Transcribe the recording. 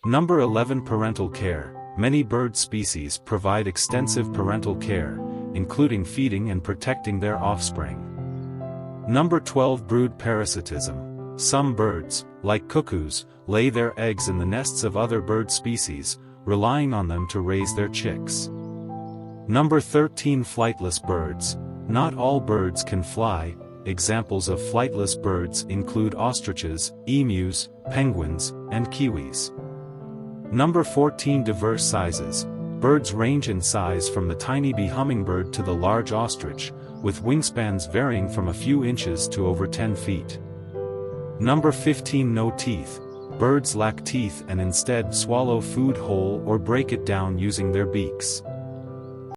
Number 11. Parental care. Many bird species provide extensive parental care, including feeding and protecting their offspring. Number 12. Brood parasitism. Some birds, like cuckoos, lay their eggs in the nests of other bird species, relying on them to raise their chicks. Number 13. Flightless birds. Not all birds can fly. Examples of flightless birds include ostriches, emus, penguins, and kiwis. Number 14. Diverse sizes. Birds range in size from the tiny bee hummingbird to the large ostrich, with wingspans varying from a few inches to over 10 feet. Number 15. No teeth. Birds lack teeth and instead swallow food whole or break it down using their beaks.